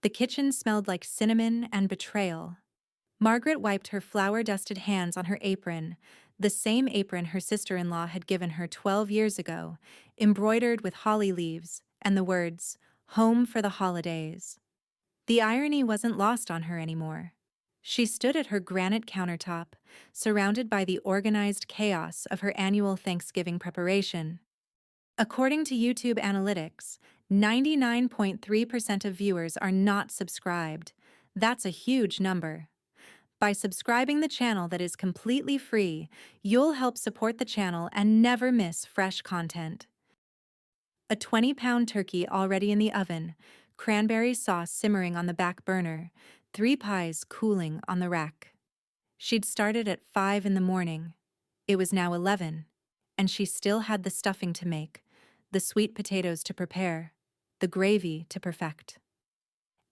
The kitchen smelled like cinnamon and betrayal. Margaret wiped her flour-dusted hands on her apron, the same apron her sister-in-law had given her 12 years ago, embroidered with holly leaves and the words, "Home for the holidays." The irony wasn't lost on her anymore. She stood at her granite countertop, surrounded by the organized chaos of her annual Thanksgiving preparation. According to YouTube analytics, 99.3% of viewers are not subscribed. That's a huge number. By subscribing the channel that is completely free, you'll help support the channel and never miss fresh content. A 20-pound turkey already in the oven, cranberry sauce simmering on the back burner, 3 pies cooling on the rack. She'd started at 5 in the morning. It was now 11, and she still had the stuffing to make, the sweet potatoes to prepare, the gravy to perfect.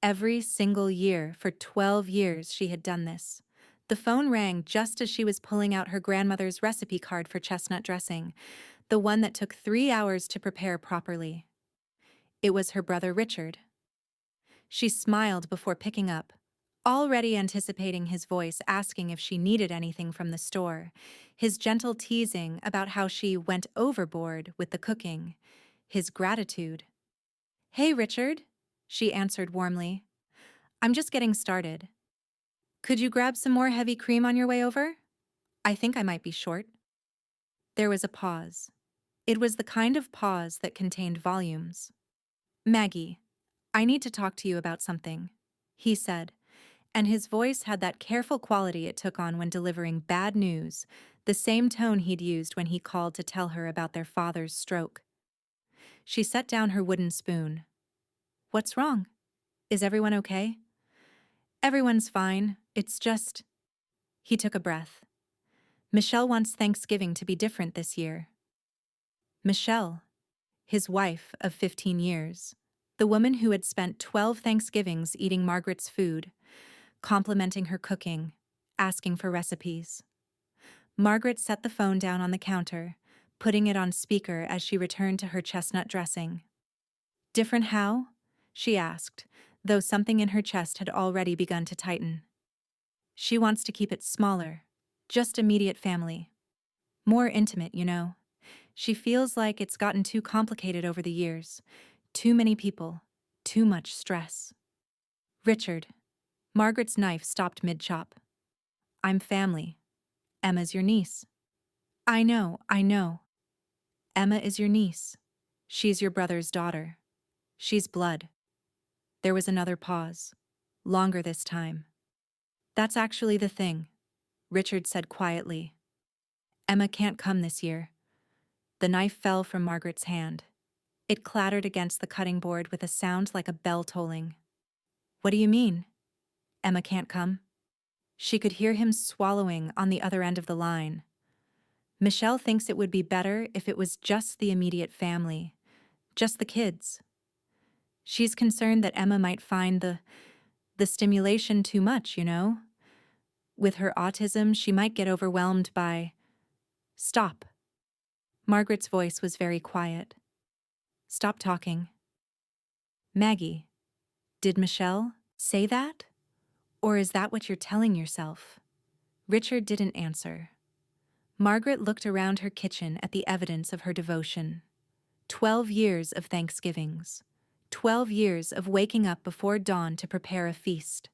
Every single year for 12 years she had done this. The phone rang just as she was pulling out her grandmother's recipe card for chestnut dressing, the one that took 3 hours to prepare properly. It was her brother Richard. She smiled before picking up, already anticipating his voice asking if she needed anything from the store, his gentle teasing about how she went overboard with the cooking, his gratitude. "Hey, Richard," she answered warmly. "I'm just getting started. Could you grab some more heavy cream on your way over? I think I might be short." There was a pause. It was the kind of pause that contained volumes. "Maggie, I need to talk to you about something," he said, and his voice had that careful quality it took on when delivering bad news, the same tone he'd used when he called to tell her about their father's stroke. She set down her wooden spoon. "What's wrong? Is everyone okay?" "Everyone's fine. It's just—" He took a breath. "Michelle wants Thanksgiving to be different this year." Michelle, his wife of 15 years, the woman who had spent 12 Thanksgivings eating Margaret's food, complimenting her cooking, asking for recipes. Margaret set the phone down on the counter, putting it on speaker as she returned to her chestnut dressing. "Different how?" she asked, though something in her chest had already begun to tighten. "She wants to keep it smaller, just immediate family. More intimate, you know. She feels like it's gotten too complicated over the years. Too many people, too much stress." "Richard." Margaret's knife stopped mid-chop. "I'm family. Emma's your niece." I know. Emma is your niece. She's your brother's daughter. She's blood." There was another pause. Longer this time. "That's actually the thing," Richard said quietly. "Emma can't come this year." The knife fell from Margaret's hand. It clattered against the cutting board with a sound like a bell tolling. "What do you mean? Emma can't come?" She could hear him swallowing on the other end of the line. "Michelle thinks it would be better if it was just the immediate family, just the kids. She's concerned that Emma might find the stimulation too much, you know? With her autism, she might get overwhelmed by—" "Stop." Margaret's voice was very quiet. "Stop talking." "Maggie, did Michelle say that? Or is that what you're telling yourself?" Richard didn't answer. Margaret looked around her kitchen at the evidence of her devotion. 12 years of Thanksgivings. 12 years of waking up before dawn to prepare a feast.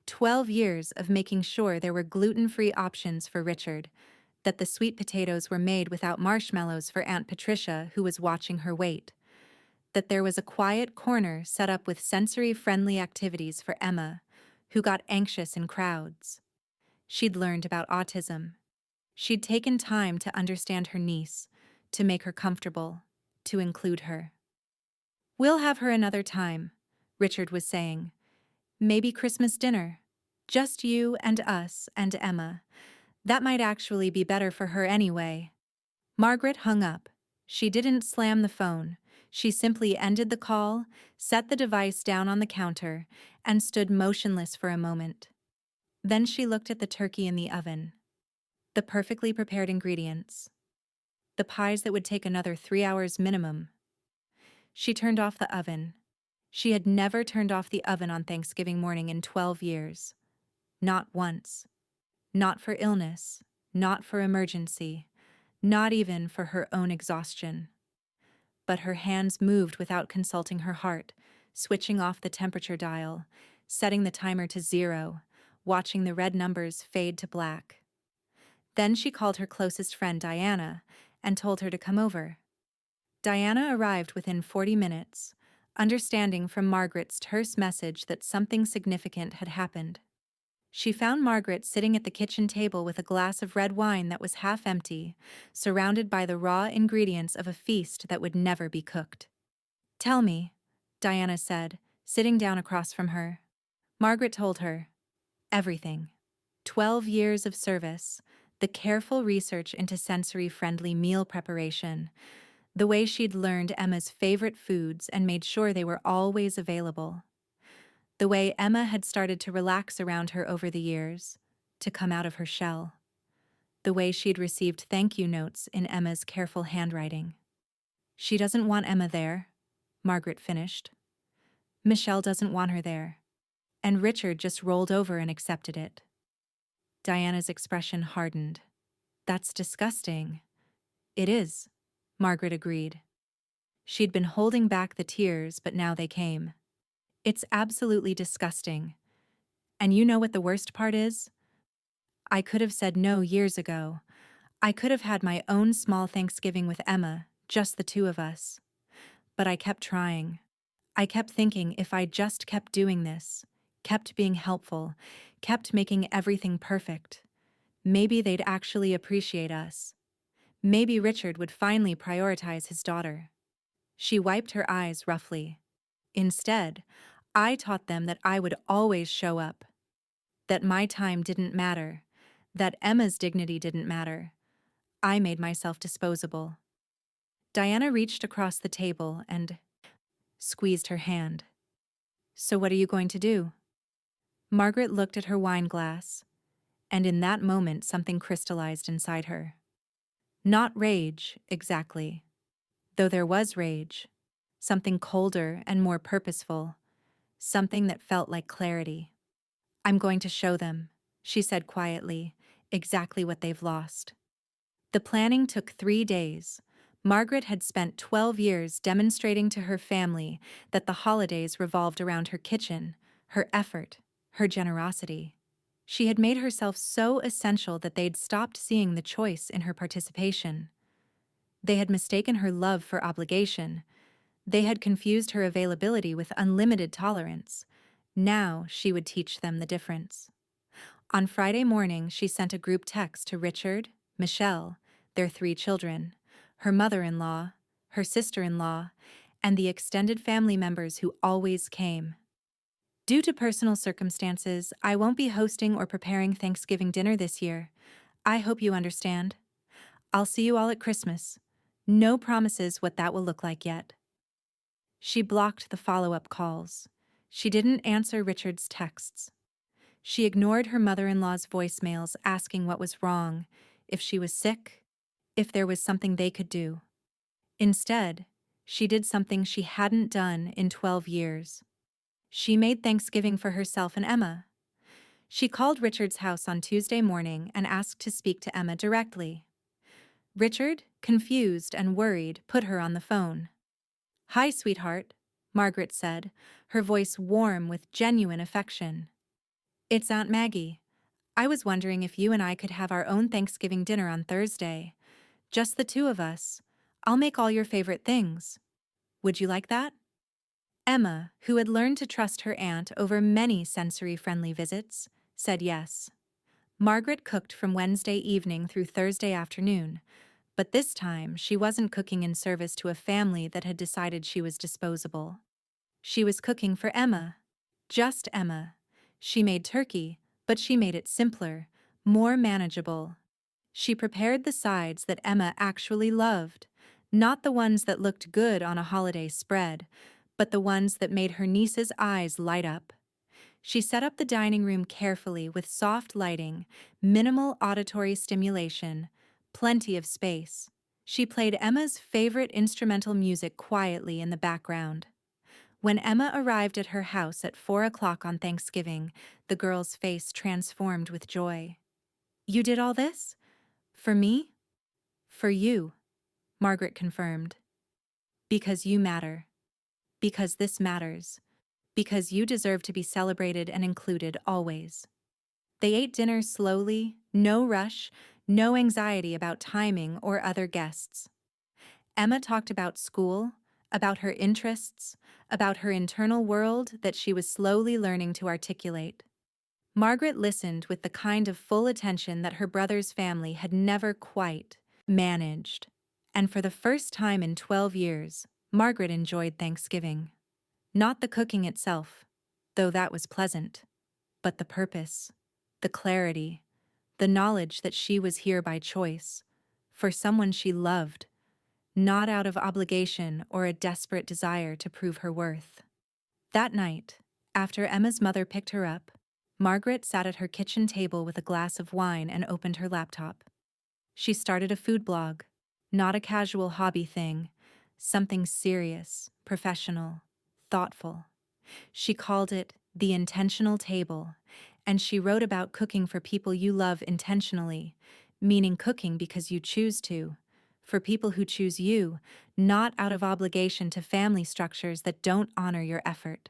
12 years of making sure there were gluten-free options for Richard, that the sweet potatoes were made without marshmallows for Aunt Patricia, who was watching her weight, that there was a quiet corner set up with sensory-friendly activities for Emma, who got anxious in crowds. She'd learned about autism. She'd taken time to understand her niece, to make her comfortable, to include her. "We'll have her another time," Richard was saying. "Maybe Christmas dinner. Just you and us and Emma. That might actually be better for her anyway." Margaret hung up. She didn't slam the phone. She simply ended the call, set the device down on the counter, and stood motionless for a moment. Then she looked at the turkey in the oven. The perfectly prepared ingredients. The pies that would take another 3 hours minimum. She turned off the oven. She had never turned off the oven on Thanksgiving morning in 12 years. Not once. Not for illness. Not for emergency. Not even for her own exhaustion. But her hands moved without consulting her heart, switching off the temperature dial, setting the timer to 0, watching the red numbers fade to black. Then she called her closest friend Diana and told her to come over. Diana arrived within 40 minutes, understanding from Margaret's terse message that something significant had happened. She found Margaret sitting at the kitchen table with a glass of red wine that was half empty, surrounded by the raw ingredients of a feast that would never be cooked. "Tell me," Diana said, sitting down across from her. Margaret told her. Everything. 12 years of service, the careful research into sensory-friendly meal preparation, the way she'd learned Emma's favorite foods and made sure they were always available. The way Emma had started to relax around her over the years, to come out of her shell. The way she'd received thank you notes in Emma's careful handwriting. "She doesn't want Emma there," Margaret finished. "Michelle doesn't want her there." And Richard just rolled over and accepted it. Diana's expression hardened. "That's disgusting." "It is," Margaret agreed. She'd been holding back the tears, but now they came. "It's absolutely disgusting. And you know what the worst part is? I could have said no years ago. I could have had my own small Thanksgiving with Emma, just the two of us. But I kept trying. I kept thinking if I just kept doing this, kept being helpful, kept making everything perfect, maybe they'd actually appreciate us. Maybe Richard would finally prioritize his daughter." She wiped her eyes roughly. "Instead, I taught them that I would always show up, that my time didn't matter, that Emma's dignity didn't matter. I made myself disposable." Diana reached across the table and squeezed her hand. "So what are you going to do?" Margaret looked at her wine glass, and in that moment something crystallized inside her. Not rage, exactly. Though there was rage. Something colder and more purposeful. Something that felt like clarity. "I'm going to show them," she said quietly, "exactly what they've lost." The planning took 3 days. Margaret had spent 12 years demonstrating to her family that the holidays revolved around her kitchen, her effort, her generosity. She had made herself so essential that they'd stopped seeing the choice in her participation. They had mistaken her love for obligation. They had confused her availability with unlimited tolerance. Now she would teach them the difference. On Friday morning, she sent a group text to Richard, Michelle, their 3 children, her mother-in-law, her sister-in-law, and the extended family members who always came. "Due to personal circumstances, I won't be hosting or preparing Thanksgiving dinner this year. I hope you understand. I'll see you all at Christmas. No promises what that will look like yet." She blocked the follow-up calls. She didn't answer Richard's texts. She ignored her mother-in-law's voicemails asking what was wrong, if she was sick, if there was something they could do. Instead, she did something she hadn't done in 12 years. She made Thanksgiving for herself and Emma. She called Richard's house on Tuesday morning and asked to speak to Emma directly. Richard, confused and worried, put her on the phone. "Hi, sweetheart," Margaret said, her voice warm with genuine affection. "It's Aunt Maggie. I was wondering if you and I could have our own Thanksgiving dinner on Thursday. Just the two of us. I'll make all your favorite things. Would you like that?" Emma, who had learned to trust her aunt over many sensory-friendly visits, said yes. Margaret cooked from Wednesday evening through Thursday afternoon, but this time she wasn't cooking in service to a family that had decided she was disposable. She was cooking for Emma. Just Emma. She made turkey, but she made it simpler, more manageable. She prepared the sides that Emma actually loved, not the ones that looked good on a holiday spread, but the ones that made her niece's eyes light up. She set up the dining room carefully with soft lighting, minimal auditory stimulation, plenty of space. She played Emma's favorite instrumental music quietly in the background. When Emma arrived at her house at 4 o'clock on Thanksgiving, the girl's face transformed with joy. "You did all this? For me?" "For you," Margaret confirmed. "Because you matter. Because this matters. Because you deserve to be celebrated and included always." They ate dinner slowly, no rush, no anxiety about timing or other guests. Emma talked about school, about her interests, about her internal world that she was slowly learning to articulate. Margaret listened with the kind of full attention that her brother's family had never quite managed. And for the first time in 12 years, Margaret enjoyed Thanksgiving. Not the cooking itself, though that was pleasant, but the purpose, the clarity, the knowledge that she was here by choice, for someone she loved, not out of obligation or a desperate desire to prove her worth. That night, after Emma's mother picked her up, Margaret sat at her kitchen table with a glass of wine and opened her laptop. She started a food blog, not a casual hobby thing, something serious, professional, thoughtful. She called it The Intentional Table, and she wrote about cooking for people you love intentionally, meaning cooking because you choose to, for people who choose you, not out of obligation to family structures that don't honor your effort.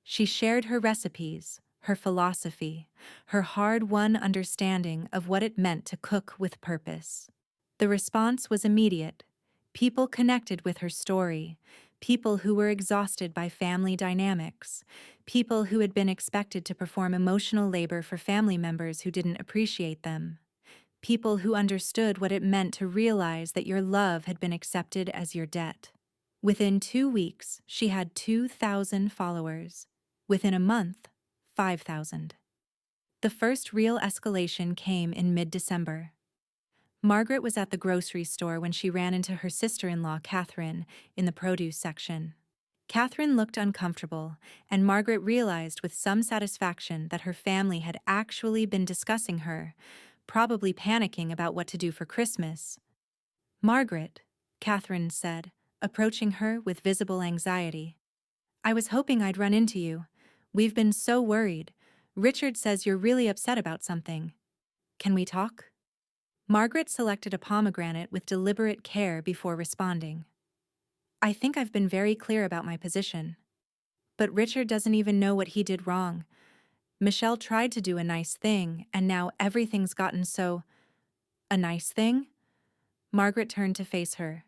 She shared her recipes, her philosophy, her hard-won understanding of what it meant to cook with purpose. The response was immediate. People connected with her story, people who were exhausted by family dynamics, people who had been expected to perform emotional labor for family members who didn't appreciate them, people who understood what it meant to realize that your love had been accepted as your debt. Within 2 weeks, she had 2,000 followers. Within a month, 5,000. The first real escalation came in mid-December. Margaret was at the grocery store when she ran into her sister-in-law, Catherine, in the produce section. Catherine looked uncomfortable, and Margaret realized with some satisfaction that her family had actually been discussing her, probably panicking about what to do for Christmas. "Margaret," Catherine said, approaching her with visible anxiety. "I was hoping I'd run into you. We've been so worried. Richard says you're really upset about something. Can we talk?" Margaret selected a pomegranate with deliberate care before responding. "I think I've been very clear about my position. But Richard doesn't even know what he did wrong. Michelle tried to do a nice thing, and now everything's gotten so—" "A nice thing?" Margaret turned to face her.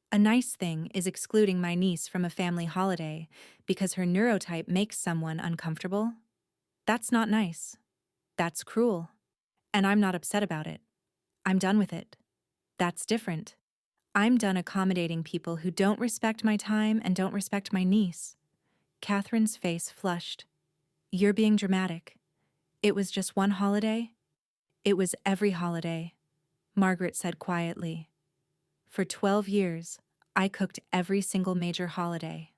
"A nice thing is excluding my niece from a family holiday because her neurotype makes someone uncomfortable. That's not nice. That's cruel. And I'm not upset about it. I'm done with it. That's different. I'm done accommodating people who don't respect my time and don't respect my niece." Catherine's face flushed. "You're being dramatic. It was just one holiday?" "It was every holiday," Margaret said quietly. "For 12 years, I cooked every single major holiday.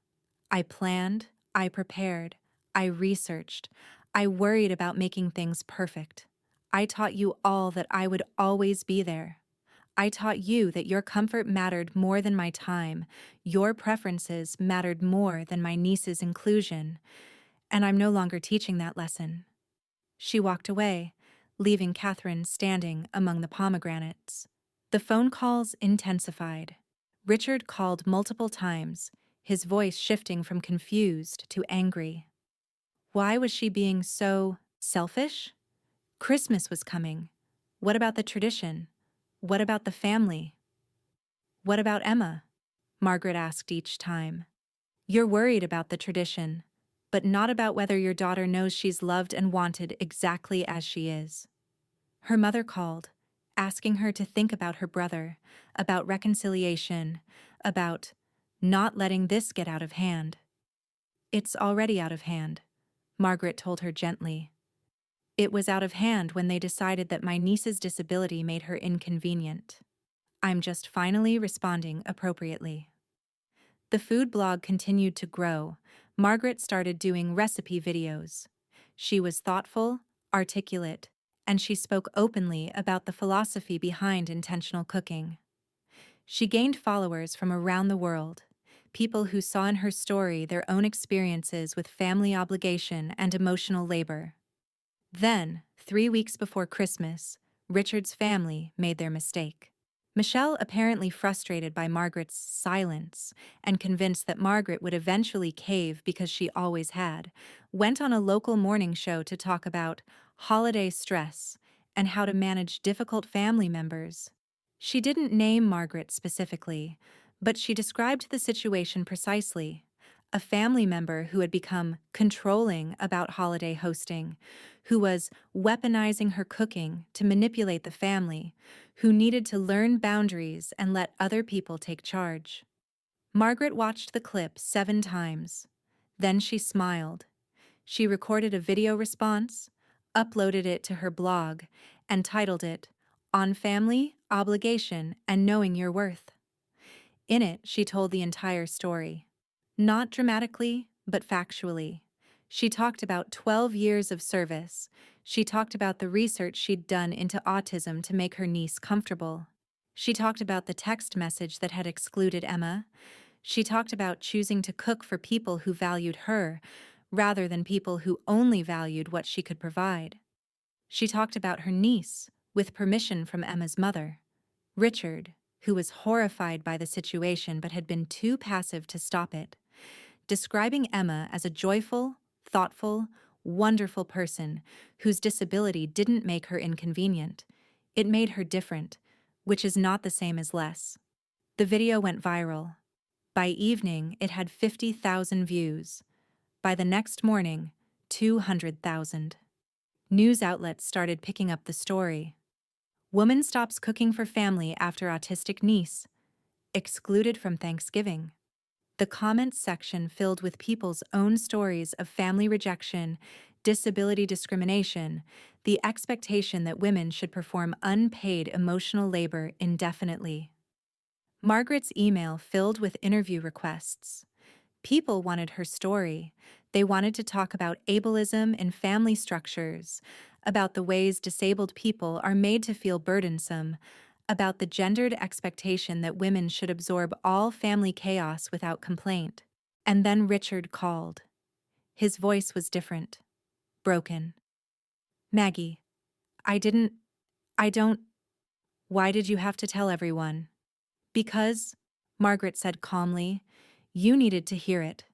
I planned, I prepared, I researched, I worried about making things perfect. I taught you all that I would always be there. I taught you that your comfort mattered more than my time, your preferences mattered more than my niece's inclusion, and I'm no longer teaching that lesson." She walked away, leaving Catherine standing among the pomegranates. The phone calls intensified. Richard called multiple times, his voice shifting from confused to angry. Why was she being so selfish? Christmas was coming. What about the tradition? What about the family? What about Emma? Margaret asked each time. "You're worried about the tradition, but not about whether your daughter knows she's loved and wanted exactly as she is." Her mother called, asking her to think about her brother, about reconciliation, about not letting this get out of hand. "It's already out of hand," Margaret told her gently. "It was out of hand when they decided that my niece's disability made her inconvenient. I'm just finally responding appropriately." The food blog continued to grow. Margaret started doing recipe videos. She was thoughtful, articulate, and she spoke openly about the philosophy behind intentional cooking. She gained followers from around the world, people who saw in her story their own experiences with family obligation and emotional labor. Then, 3 weeks before Christmas, Richard's family made their mistake. Michelle, apparently frustrated by Margaret's silence and convinced that Margaret would eventually cave because she always had, went on a local morning show to talk about holiday stress and how to manage difficult family members. She didn't name Margaret specifically, but she described the situation precisely. A family member who had become controlling about holiday hosting, who was weaponizing her cooking to manipulate the family, who needed to learn boundaries and let other people take charge. Margaret watched the clip 7 times. Then she smiled. She recorded a video response, uploaded it to her blog, and titled it, On Family, Obligation, and Knowing Your Worth. In it, she told the entire story. Not dramatically, but factually. She talked about 12 years of service. She talked about the research she'd done into autism to make her niece comfortable. She talked about the text message that had excluded Emma. She talked about choosing to cook for people who valued her, rather than people who only valued what she could provide. She talked about her niece, with permission from Emma's mother, Richard, who was horrified by the situation but had been too passive to stop it, describing Emma as a joyful, thoughtful, wonderful person whose disability didn't make her inconvenient. It made her different, which is not the same as less. The video went viral. By evening, it had 50,000 views. By the next morning, 200,000. News outlets started picking up the story. Woman stops cooking for family after autistic niece. Excluded from Thanksgiving. The comments section filled with people's own stories of family rejection, disability discrimination, the expectation that women should perform unpaid emotional labor indefinitely. Margaret's email filled with interview requests. People wanted her story. They wanted to talk about ableism in family structures, about the ways disabled people are made to feel burdensome, about the gendered expectation that women should absorb all family chaos without complaint. And then Richard called. His voice was different, broken. Maggie, I don't, why did you have to tell everyone? Because, Margaret said calmly, you needed to hear it.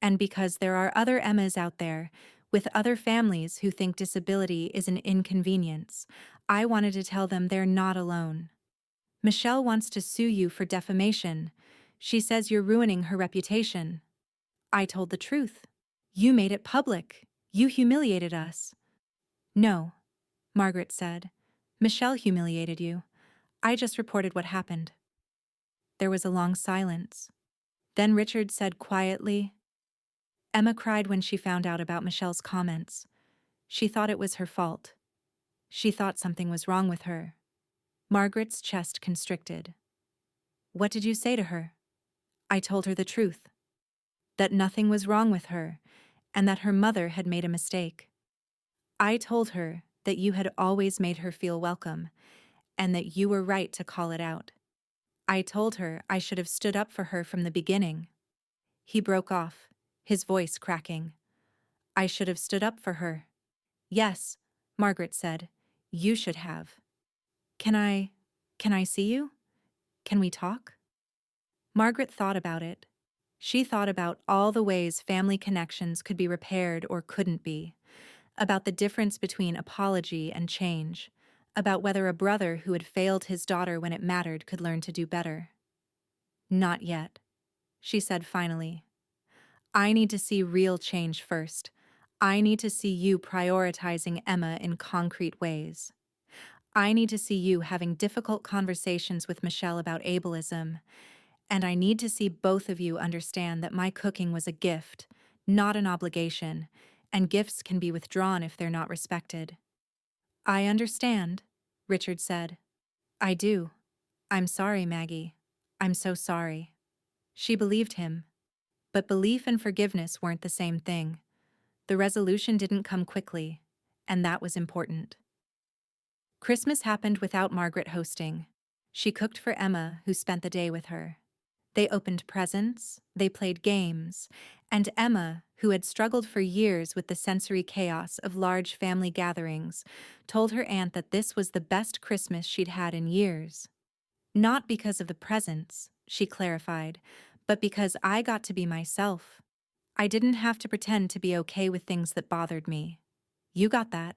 And because there are other Emmas out there, with other families who think disability is an inconvenience, I wanted to tell them they're not alone. Michelle wants to sue you for defamation. She says you're ruining her reputation. I told the truth. You made it public. You humiliated us. No, Margaret said. Michelle humiliated you. I just reported what happened. There was a long silence. Then Richard said quietly, Emma cried when she found out about Michelle's comments. She thought it was her fault. She thought something was wrong with her. Margaret's chest constricted. What did you say to her? I told her the truth. That nothing was wrong with her, and that her mother had made a mistake. I told her that you had always made her feel welcome, and that you were right to call it out. I told her I should have stood up for her from the beginning. He broke off, his voice cracking. I should have stood up for her. Yes, Margaret said. You should have. Can I see you? Can we talk? Margaret thought about it. She thought about all the ways family connections could be repaired or couldn't be, about the difference between apology and change, about whether a brother who had failed his daughter when it mattered could learn to do better. Not yet, she said finally. I need to see real change first. I need to see you prioritizing Emma in concrete ways. I need to see you having difficult conversations with Michelle about ableism, and I need to see both of you understand that my cooking was a gift, not an obligation, and gifts can be withdrawn if they're not respected. I understand, Richard said. I do. I'm sorry, Maggie. I'm so sorry. She believed him. But belief and forgiveness weren't the same thing. The resolution didn't come quickly, and that was important. Christmas happened without Margaret hosting. She cooked for Emma, who spent the day with her. They opened presents, they played games, and Emma, who had struggled for years with the sensory chaos of large family gatherings, told her aunt that this was the best Christmas she'd had in years. Not because of the presents, she clarified, but because I got to be myself. I didn't have to pretend to be okay with things that bothered me. You got that.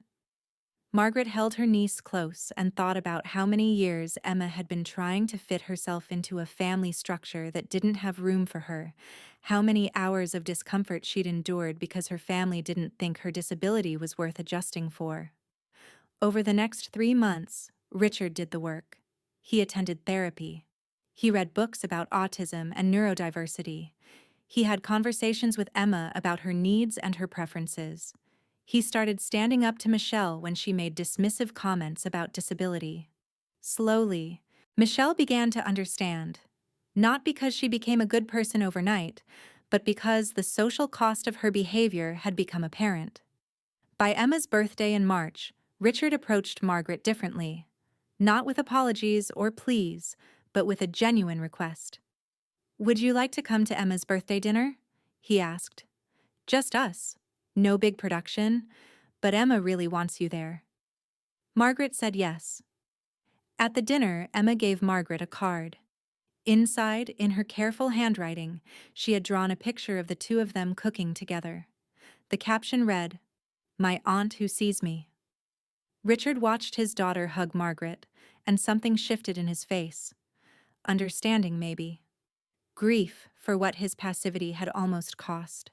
Margaret held her niece close and thought about how many years Emma had been trying to fit herself into a family structure that didn't have room for her, how many hours of discomfort she'd endured because her family didn't think her disability was worth adjusting for. Over the next 3 months, Richard did the work. He attended therapy. He read books about autism and neurodiversity. He had conversations with Emma about her needs and her preferences. He started standing up to Michelle when she made dismissive comments about disability. Slowly, Michelle began to understand, not because she became a good person overnight, but because the social cost of her behavior had become apparent. By Emma's birthday in March, Richard approached Margaret differently, not with apologies or pleas, but with a genuine request. "Would you like to come to Emma's birthday dinner?" he asked. "Just us. No big production, but Emma really wants you there." Margaret said yes. At the dinner, Emma gave Margaret a card. Inside, in her careful handwriting, she had drawn a picture of the two of them cooking together. The caption read, "My aunt who sees me." Richard watched his daughter hug Margaret, and something shifted in his face. Understanding, maybe. Grief for what his passivity had almost cost.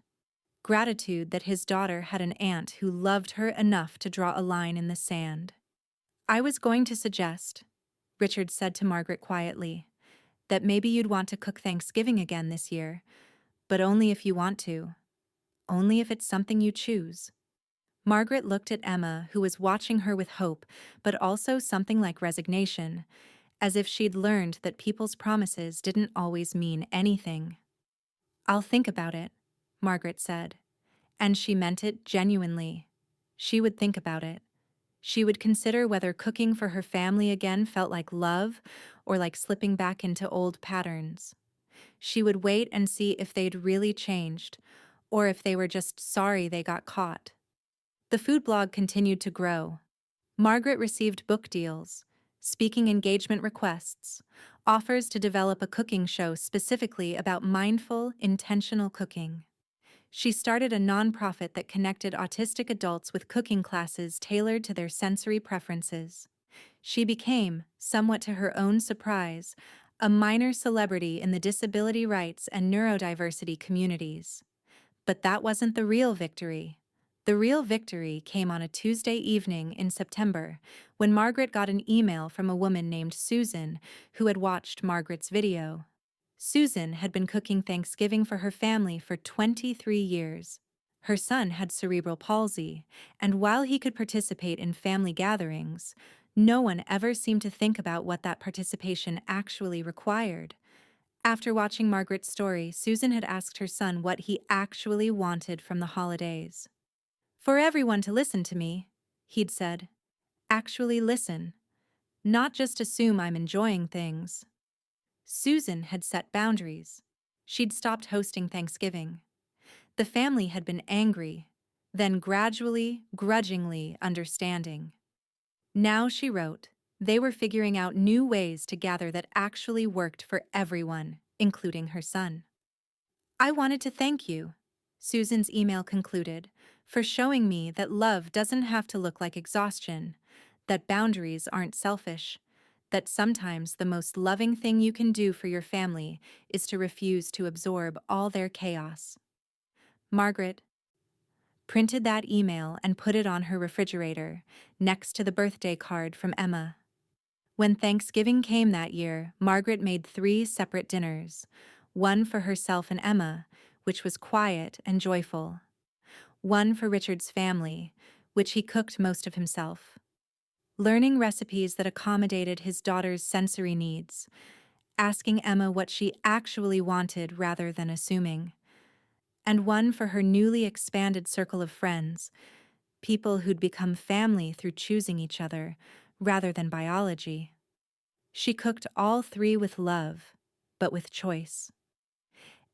Gratitude that his daughter had an aunt who loved her enough to draw a line in the sand. "I was going to suggest," Richard said to Margaret quietly, "that maybe you'd want to cook Thanksgiving again this year, but only if you want to. Only if it's something you choose." Margaret looked at Emma, who was watching her with hope, but also something like resignation, as if she'd learned that people's promises didn't always mean anything. "I'll think about it," Margaret said. And she meant it genuinely. She would think about it. She would consider whether cooking for her family again felt like love or like slipping back into old patterns. She would wait and see if they'd really changed, or if they were just sorry they got caught. The food blog continued to grow. Margaret received book deals, speaking engagement requests, offers to develop a cooking show specifically about mindful, intentional cooking. She started a nonprofit that connected autistic adults with cooking classes tailored to their sensory preferences. She became, somewhat to her own surprise, a minor celebrity in the disability rights and neurodiversity communities. But that wasn't the real victory. The real victory came on a Tuesday evening in September, when Margaret got an email from a woman named Susan who had watched Margaret's video. Susan had been cooking Thanksgiving for her family for 23 years. Her son had cerebral palsy, and while he could participate in family gatherings, no one ever seemed to think about what that participation actually required. After watching Margaret's story, Susan had asked her son what he actually wanted from the holidays. "For everyone to listen to me," he'd said. "Actually listen. Not just assume I'm enjoying things." Susan had set boundaries. She'd stopped hosting Thanksgiving. The family had been angry, then gradually, grudgingly understanding. Now, she wrote, they were figuring out new ways to gather that actually worked for everyone, including her son. "I wanted to thank you," Susan's email concluded, "for showing me that love doesn't have to look like exhaustion, that boundaries aren't selfish, that sometimes the most loving thing you can do for your family is to refuse to absorb all their chaos." Margaret printed that email and put it on her refrigerator, next to the birthday card from Emma. When Thanksgiving came that year, Margaret made 3 separate dinners, one for herself and Emma, which was quiet and joyful, one for Richard's family, which he cooked most of himself, learning recipes that accommodated his daughter's sensory needs, asking Emma what she actually wanted rather than assuming, and one for her newly expanded circle of friends, people who'd become family through choosing each other rather than biology. She cooked all 3 with love, but with choice.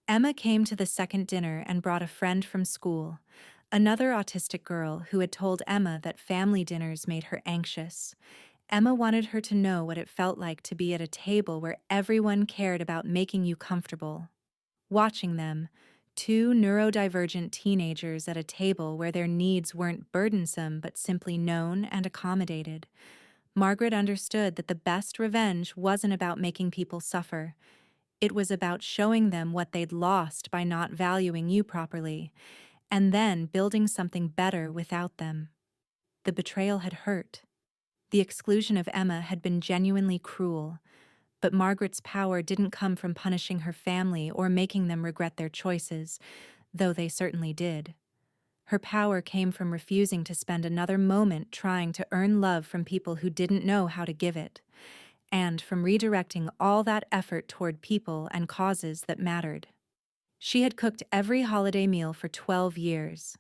Emma came to the second dinner and brought a friend from school, another autistic girl who had told Emma that family dinners made her anxious. Emma wanted her to know what it felt like to be at a table where everyone cared about making you comfortable. Watching them, two neurodivergent teenagers at a table where their needs weren't burdensome but simply known and accommodated, Margaret understood that the best revenge wasn't about making people suffer. It was about showing them what they'd lost by not valuing you properly, and then building something better without them. The betrayal had hurt. The exclusion of Emma had been genuinely cruel, but Margaret's power didn't come from punishing her family or making them regret their choices, though they certainly did. Her power came from refusing to spend another moment trying to earn love from people who didn't know how to give it, and from redirecting all that effort toward people and causes that mattered. She had cooked every holiday meal for 12 years.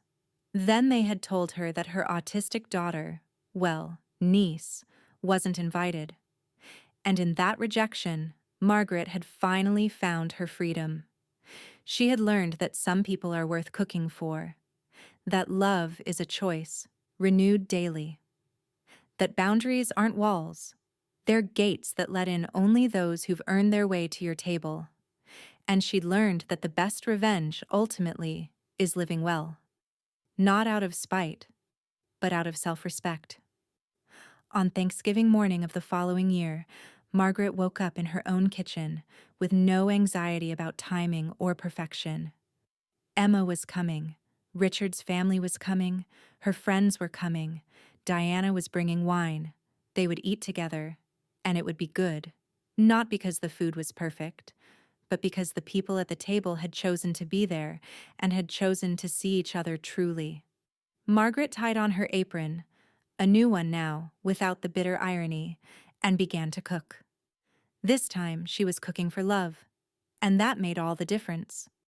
Then they had told her that her autistic daughter, well, niece, wasn't invited. And in that rejection, Margaret had finally found her freedom. She had learned that some people are worth cooking for, that love is a choice, renewed daily, that boundaries aren't walls, they're gates that let in only those who've earned their way to your table. And she'd learned that the best revenge, ultimately, is living well. Not out of spite, but out of self-respect. On Thanksgiving morning of the following year, Margaret woke up in her own kitchen with no anxiety about timing or perfection. Emma was coming. Richard's family was coming. Her friends were coming. Diana was bringing wine. They would eat together, and it would be good. Not because the food was perfect, but because the people at the table had chosen to be there and had chosen to see each other truly. Margaret tied on her apron, a new one now, without the bitter irony, and began to cook. This time she was cooking for love, and that made all the difference.